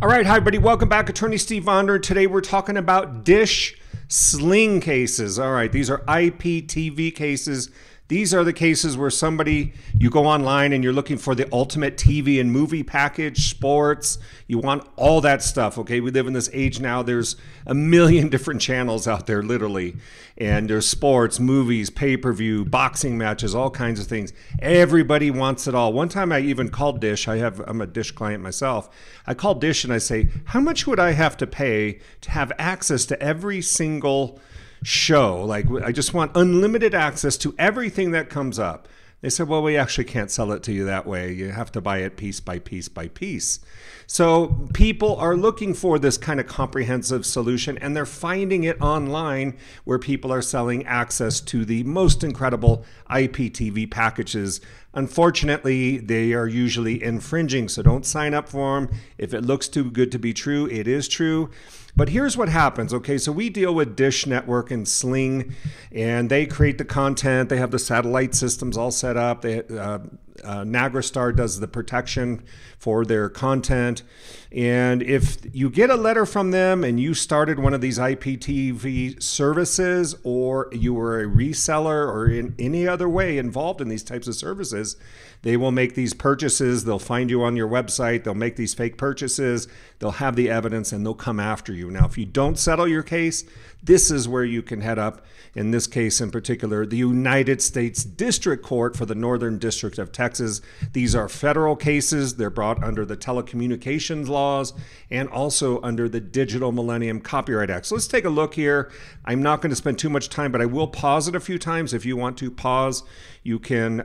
All right, hi everybody, welcome back. Attorney Steve Vonder. Today we're talking about Dish Sling cases. All right, these are IPTV cases. These are the cases where you go online and you're looking for the ultimate TV and movie package, sports, you want all that stuff, okay? We live in this age now, there's a million different channels out there, literally. And there's sports, movies, pay-per-view, boxing matches, all kinds of things. Everybody wants it all. One time I even called Dish, I'm a Dish client myself. I called Dish and I say, how much would I have to pay to have access to every single show? Like, I just want unlimited access to everything that comes up. They said, well, we actually can't sell it to you that way. You have to buy it piece by piece by piece. So people are looking for this kind of comprehensive solution, and they're finding it online where people are selling access to the most incredible IPTV packages. Unfortunately, they are usually infringing, so don't sign up for them. If it looks too good to be true, it is true. But here's what happens, okay? So we deal with Dish Network and Sling, and they create the content. They have the satellite systems all set up. Nagristar does the protection for their content. And if you get a letter from them and you started one of these IPTV services, or you were a reseller or in any other way involved in these types of services, they will make these purchases. They'll find you on your website. They'll make these fake purchases. They'll have the evidence and they'll come after you. Now, if you don't settle your case, this is where you can head up. In this case in particular, the United States District Court for the Northern District of Texas. These are federal cases. They're brought under the telecommunications laws and also under the Digital Millennium Copyright Act. So let's take a look here. I'm not going to spend too much time, but I will pause it a few times. If you want to pause, you can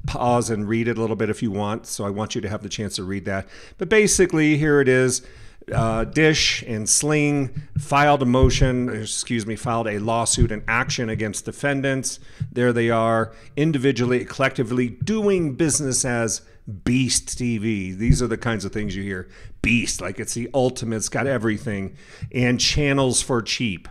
pause and read it a little bit if you want. So I want you to have the chance to read that. But basically, here it is. Dish and Sling filed a lawsuit and action against defendants. There they are, individually, collectively doing business as Beast TV. These are the kinds of things you hear. Beast, like it's the ultimate, it's got everything. And channels for cheap.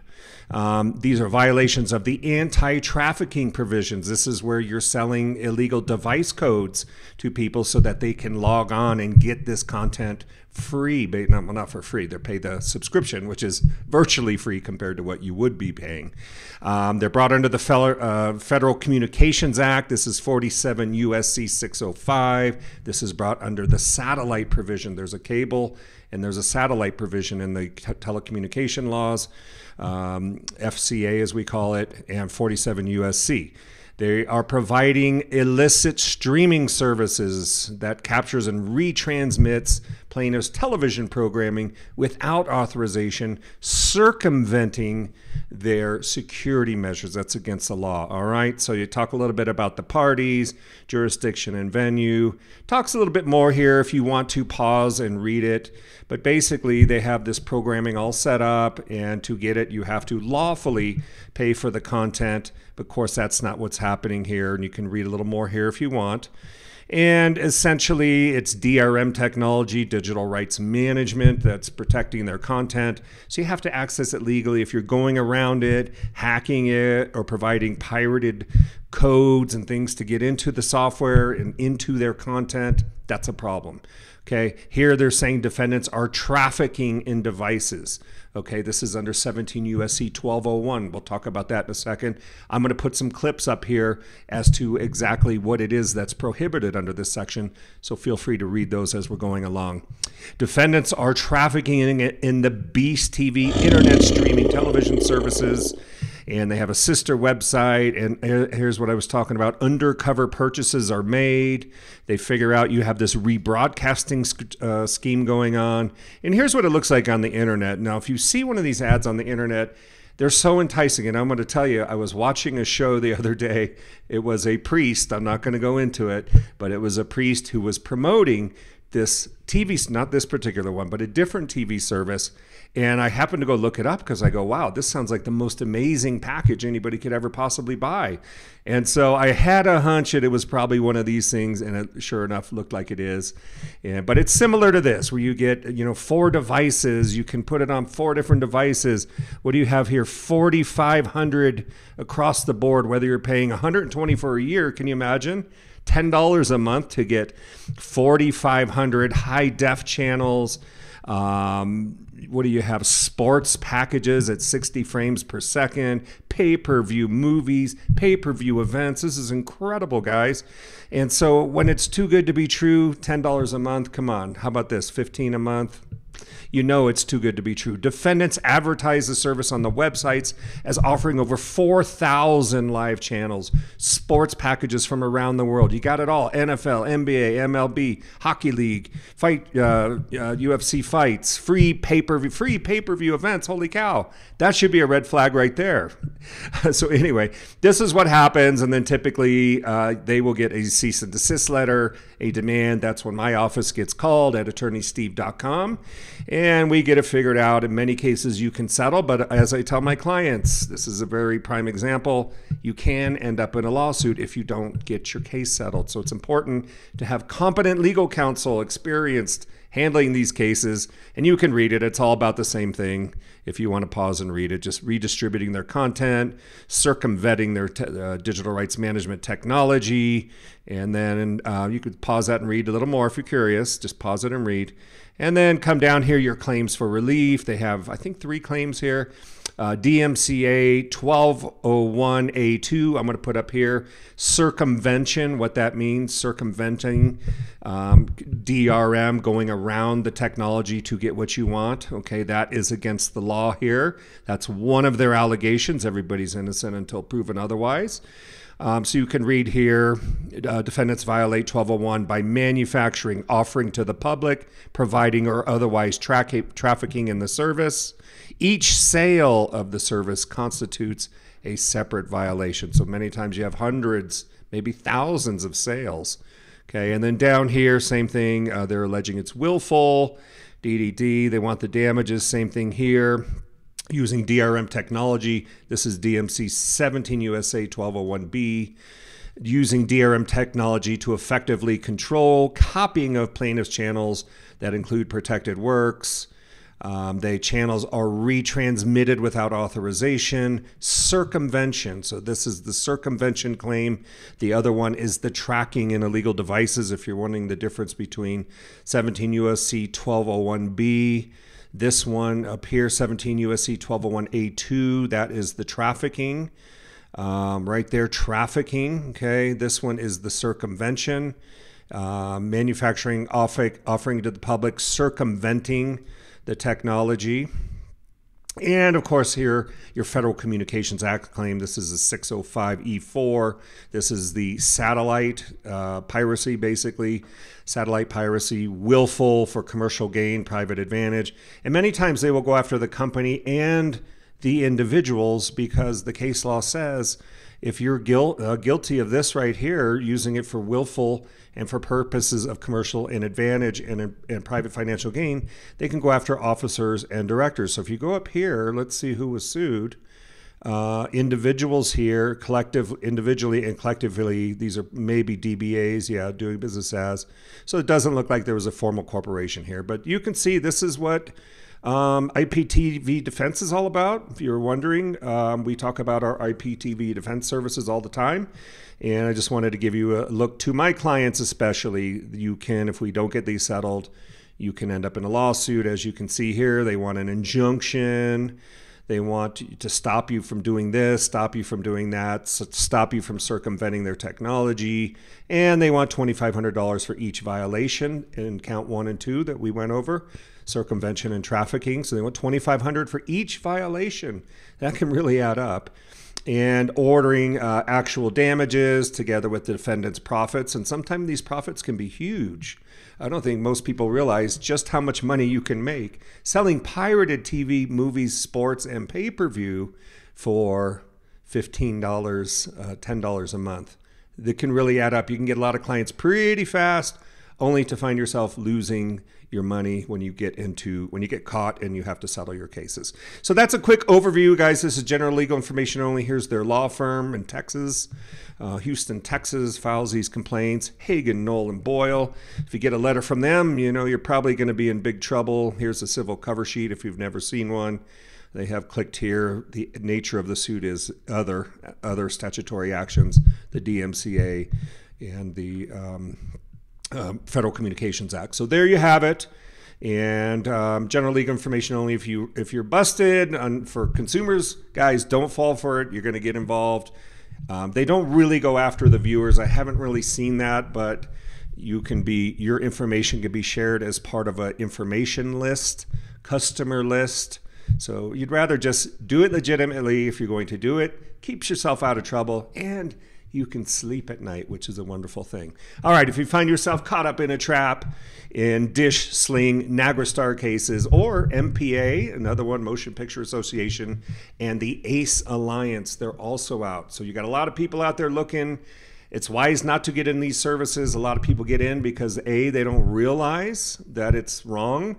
These are violations of the anti-trafficking provisions. This is where you're selling illegal device codes to people so that they can log on and get this content free. Not for free. They pay the subscription, which is virtually free compared to what you would be paying. They're brought under the Federal Communications Act. This is 47 U.S.C. 605. This is brought under the satellite provision. There's a cable and there's a satellite provision in the telecommunication laws, FCA as we call it, and 47 U.S.C. They are providing illicit streaming services that captures and retransmits plaintiffs' television programming without authorization, circumventing their security measures. That's against the law, all right? So you talk a little bit about the parties, jurisdiction and venue. Talks a little bit more here if you want to pause and read it. But basically, they have this programming all set up, and to get it, you have to lawfully pay for the content. But of course, that's not what's happening here, and you can read a little more here if you want. And essentially, it's DRM technology, digital rights management, that's protecting their content. So you have to access it legally. If you're going around it, hacking it, or providing pirated codes and things to get into the software and into their content, that's a problem. Okay, here they're saying defendants are trafficking in devices. Okay, this is under 17 U.S.C. 1201. We'll talk about that in a second. I'm going to put some clips up here as to exactly what it is that's prohibited under this section, so feel free to read those as we're going along. Defendants are trafficking in the Beast TV internet streaming television services, and they have a sister website, and here's what I was talking about. Undercover purchases are made. They figure out you have this rebroadcasting scheme going on, and here's what it looks like on the internet. Now, if you see one of these ads on the internet, they're so enticing, and I'm going to tell you, I was watching a show the other day. It was a priest. I'm not going to go into it, but it was a priest who was promoting this TV, not this particular one, but a different TV service. And I happened to go look it up because I go, wow, this sounds like the most amazing package anybody could ever possibly buy. And so I had a hunch that it was probably one of these things, and it sure enough looked like it is. But it's similar to this, where you get, 4 devices. You can put it on 4 different devices. What do you have here? 4,500 across the board, whether you're paying $120 for a year. Can you imagine? $10 a month to get 4,500 high-def channels. What do you have? Sports packages at 60 frames per second, pay-per-view movies, pay-per-view events. This is incredible, guys. And so when it's too good to be true, $10 a month, come on. How about this, $15 a month? You know it's too good to be true. Defendants advertise the service on the websites as offering over 4,000 live channels, sports packages from around the world. You got it all: NFL, NBA, MLB, Hockey League, UFC fights, free pay-per-view events. Holy cow. That should be a red flag right there. So anyway, this is what happens. And then typically they will get a cease and desist letter, a demand. That's when my office gets called at attorneysteve.com. And we get it figured out. In many cases, you can settle. But as I tell my clients, this is a very prime example. You can end up in a lawsuit if you don't get your case settled. So it's important to have competent legal counsel, experienced handling these cases. And you can read it. It's all about the same thing. If you want to pause and read it, just redistributing their content, circumventing their digital rights management technology. And then you could pause that and read a little more if you're curious. Just pause it and read. And then come down here, your claims for relief. They have, I think, 3 claims here. DMCA 1201A2, I'm going to put up here. Circumvention, what that means, circumventing, DRM, going around the technology to get what you want. Okay, that is against the law here. That's one of their allegations. Everybody's innocent until proven otherwise. So you can read here, defendants violate 1201 by manufacturing, offering to the public, providing or otherwise trafficking in the service. Each sale of the service constitutes a separate violation. So many times you have hundreds, maybe thousands of sales. Okay, and then down here, same thing. They're alleging it's willful, DDD. They want the damages, same thing here. Using DRM technology, this is DMC 17 USA 1201B, using DRM technology to effectively control copying of plaintiff's channels that include protected works. The channels are retransmitted without authorization. Circumvention, so this is the circumvention claim. The other one is the tracking in illegal devices, if you're wondering the difference between 17 USC 1201B. This one up here, 17 USC 1201A2, that is the trafficking. Right there, trafficking, okay? This one is the circumvention. Manufacturing, offering to the public, circumventing the technology. And of course here, your Federal Communications Act claim. This is a 605E4. This is the satellite piracy, basically. Satellite piracy, willful for commercial gain, private advantage. And many times they will go after the company and the individuals because the case law says if you're guilty of this right here, using it for willful and for purposes of commercial and advantage and private financial gain, they can go after officers and directors. So if you go up here, let's see who was sued. Individuals here, individually and collectively, these are maybe DBAs, yeah, doing business as. So it doesn't look like there was a formal corporation here, but you can see this is what IPTV defense is all about. If you're wondering, we talk about our IPTV defense services all the time. And I just wanted to give you a look to my clients, especially. You can, if we don't get these settled, you can end up in a lawsuit. As you can see here, they want an injunction. They want to stop you from doing this, stop you from doing that, stop you from circumventing their technology. And they want $2,500 for each violation in count 1 and 2 that we went over, circumvention and trafficking. So they want $2,500 for each violation. That can really add up. And ordering actual damages together with the defendant's profits. And sometimes these profits can be huge. I don't think most people realize just how much money you can make selling pirated TV, movies, sports, and pay-per-view for $15, $10 a month. That can really add up. You can get a lot of clients pretty fast, only to find yourself losing your money when you get caught and you have to settle your cases. So that's a quick overview, guys. This is general legal information only. Here's their law firm in Texas, Houston, Texas, files these complaints. Hagen, Knoll, and Boyle. If you get a letter from them, you know you're probably going to be in big trouble. Here's a civil cover sheet if you've never seen one. They have clicked here. The nature of the suit is other statutory actions, the DMCA. and the Federal Communications Act. So there you have it. And general legal information only if you're busted. And for consumers, guys, don't fall for it. You're going to get involved. They don't really go after the viewers. I haven't really seen that, but your information can be shared as part of an information list, customer list. So you'd rather just do it legitimately if you're going to do it. Keeps yourself out of trouble, and you can sleep at night, which is a wonderful thing. All right, if you find yourself caught up in a trap in Dish, Sling, NagraStar cases, or MPA, another one, Motion Picture Association, and the ACE Alliance, they're also out. So you got a lot of people out there looking. It's wise not to get in these services. A lot of people get in because A, they don't realize that it's wrong.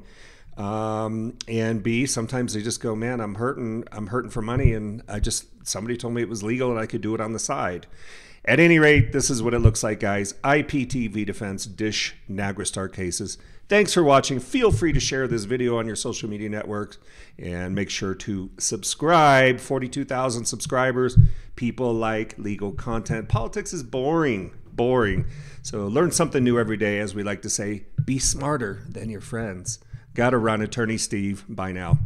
And B, sometimes they just go, man, I'm hurting for money, and somebody told me it was legal and I could do it on the side. At any rate, this is what it looks like, guys. IPTV defense, Dish, NagraStar cases. Thanks for watching. Feel free to share this video on your social media networks, and make sure to subscribe. 42,000 subscribers. People like legal content. Politics is boring. So learn something new every day. As we like to say, be smarter than your friends. Gotta run. Attorney Steve. Bye now.